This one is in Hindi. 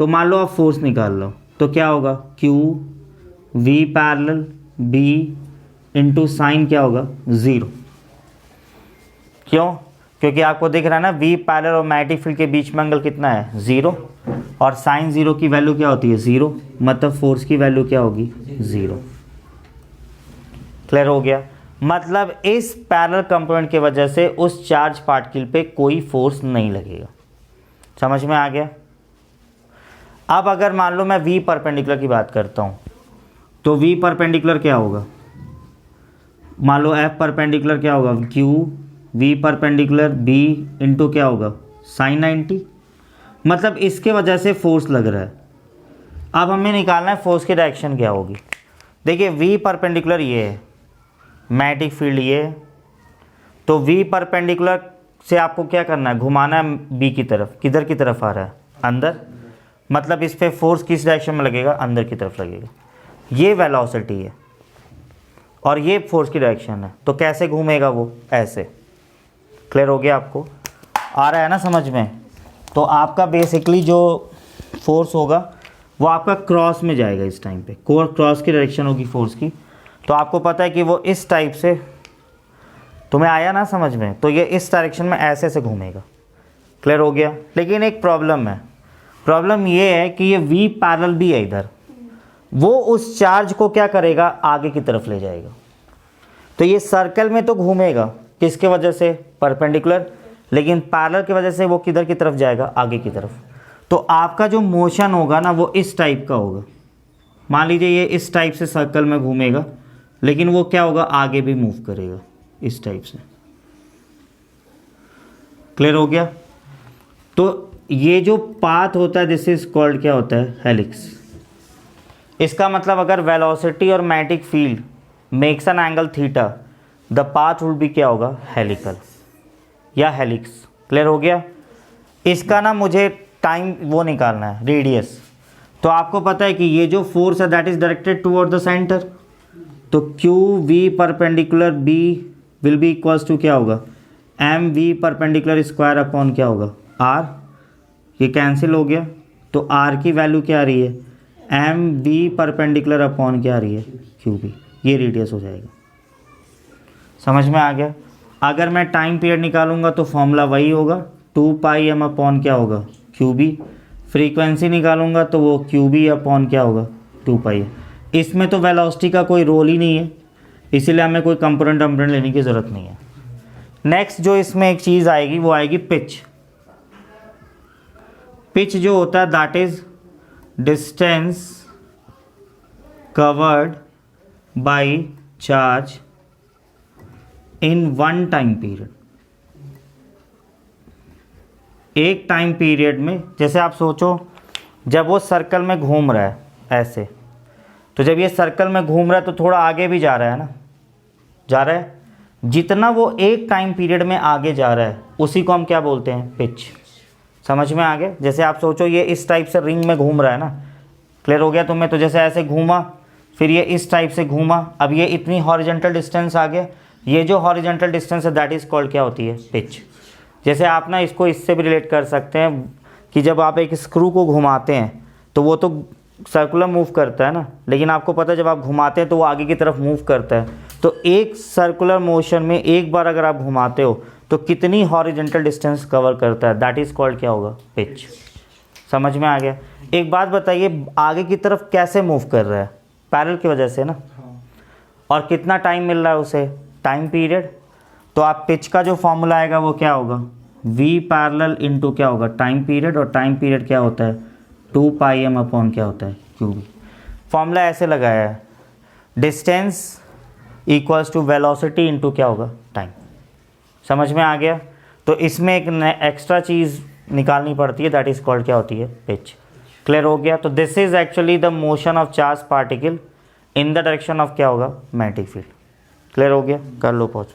तो मान लो आप फोर्स निकाल लो, तो क्या होगा, Q V parallel B into sine क्या होगा 0। क्यों? क्योंकि आपको दिख रहा है ना V पैरेलल और मैग्नेटिक फील्ड के बीच में एंगल कितना है 0, और साइन 0 की वैल्यू क्या होती है 0, मतलब फोर्स की वैल्यू क्या होगी 0। क्लियर हो गया? मतलब इस पैरेलल कंपोनेंट की वजह से उस चार्ज पार्टिकल पे कोई फोर्स नहीं लगेगा। समझ में आ गया? अब अगर मान लो मैं V परपेंडिकुलर की बात करता हूँ, तो V परपेंडिकुलर क्या होगा, मान लो F परपेंडिकुलर क्या होगा Q V perpendicular B into क्या होगा साइन 90, मतलब इसके वजह से फोर्स लग रहा है। अब हमें निकालना है फोर्स की डायरेक्शन क्या होगी। देखिए V परपेंडिकुलर ये है, मैग्नेटिक फील्ड ये है, तो V परपेंडिकुलर से आपको क्या करना है, घुमाना है B की तरफ। किधर की तरफ आ रहा है, अंदर, मतलब इस पे फोर्स किस डायरेक्शन में लगेगा, अंदर की तरफ लगेगा। ये वेलोसिटी है और ये फोर्स की डायरेक्शन है, तो कैसे घूमेगा वो, ऐसे। क्लियर हो गया? आपको आ रहा है ना समझ में? तो आपका बेसिकली जो फोर्स होगा वो आपका क्रॉस में जाएगा इस टाइम पे, क्रॉस की डायरेक्शन होगी फोर्स की। तो आपको पता है कि वो इस टाइप से, तुम्हें आया ना समझ में, तो ये इस डायरेक्शन में ऐसे से घूमेगा। क्लियर हो गया? लेकिन एक प्रॉब्लम है, प्रॉब्लम ये है कि ये V पैरेलल भी है इधर, वो उस चार्ज को क्या करेगा, आगे की तरफ ले जाएगा। तो ये सर्कल में तो घूमेगा, किसके वजह से, परपेंडिकुलर, लेकिन पैरेलल की वजह से वो किधर की तरफ जाएगा, आगे की तरफ। तो आपका जो मोशन होगा ना वो इस टाइप का होगा। मान लीजिए ये इस टाइप से सर्कल में घूमेगा, लेकिन वो क्या होगा, आगे भी मूव करेगा इस टाइप से। क्लियर हो गया? तो ये जो पाथ होता है दिस इज कॉल्ड क्या होता है, हेलिक्स। इसका मतलब अगर वेलोसिटी और magnetic field makes an angle theta, the path would be क्या होगा, हेलिकल या हेलिक्स। क्लियर हो गया? इसका ना मुझे टाइम वो निकालना है, रेडियस। तो आपको पता है कि ये जो फोर्स है that is directed toward the centre, तो q v perpendicular B will be equals to क्या होगा, m v perpendicular square upon क्या होगा R। ये कैंसिल हो गया, तो R की वैल्यू क्या आ रही है, एम वी परपेंडिकुलर अपॉन क्या आ रही है, क्यू बी। ये रेडियस हो जाएगा। समझ में आ गया? अगर मैं टाइम पीरियड निकालूंगा तो फॉर्मूला वही होगा, 2 पाई एम अपॉन क्या होगा, क्यू बी। फ्रीक्वेंसी निकालूंगा तो वो क्यू बी अपॉन क्या होगा, 2 पाई। इसमें तो वेलोसिटी का कोई रोल ही नहीं है, इसीलिए हमें कोई कंपोनेंट लेने की ज़रूरत नहीं है। नेक्स्ट जो इसमें एक चीज़ आएगी वो आएगी पिच। पिच जो होता है that is distance covered by charge in one time period. एक टाइम पीरियड में, जैसे आप सोचो जब वो सर्कल में घूम रहा है ऐसे, तो जब ये सर्कल में घूम रहा है तो थोड़ा आगे भी जा रहा है ना, जा रहा है। जितना वो एक टाइम पीरियड में आगे जा रहा है उसी को हम क्या बोलते हैं, पिच। समझ में आ गया? जैसे आप सोचो ये इस टाइप से रिंग में घूम रहा है ना। क्लियर हो गया तुम्हें? तो जैसे ऐसे घूमा, फिर ये इस टाइप से घूमा, अब ये इतनी हॉरिजॉन्टल डिस्टेंस आ गया। ये जो हॉरिजॉन्टल डिस्टेंस है दैट इज कॉल्ड क्या होती है, पिच। जैसे आप ना इसको इससे भी रिलेट कर सकते हैं कि जब आप एक स्क्रू को घुमाते हैं तो वो तो सर्कुलर मूव करता है ना, लेकिन आपको पता है जब आप घुमाते हैं तो वो आगे की तरफ मूव करता है। तो एक सर्कुलर मोशन में एक बार अगर आप घुमाते हो तो कितनी हॉरिजॉन्टल डिस्टेंस कवर करता है, दैट इज कॉल्ड क्या होगा, पिच। समझ में आ गया? एक बात बताइए, आगे की तरफ कैसे मूव कर रहा है, पैरेलल की वजह से ना, और कितना टाइम मिल रहा है उसे, टाइम पीरियड। तो आप पिच का जो फॉर्मूला आएगा वो क्या होगा, V पैरेलल इंटू क्या होगा, टाइम पीरियड, और टाइम पीरियड क्या होता है, 2 पाई एम अपॉन क्या होता है, क्यू बी। फॉर्मूला ऐसे लगाया है, distance equals to velocity into क्या होगा, टाइम। समझ में आ गया? तो इसमें एक एक्स्ट्रा चीज़ निकालनी पड़ती है दैट इज कॉल्ड क्या होती है, पिच। क्लियर हो गया? तो this is actually the motion of charge particle in the direction of क्या होगा, मैग्नेटिक फील्ड। क्लियर हो गया? कर लो पॉज।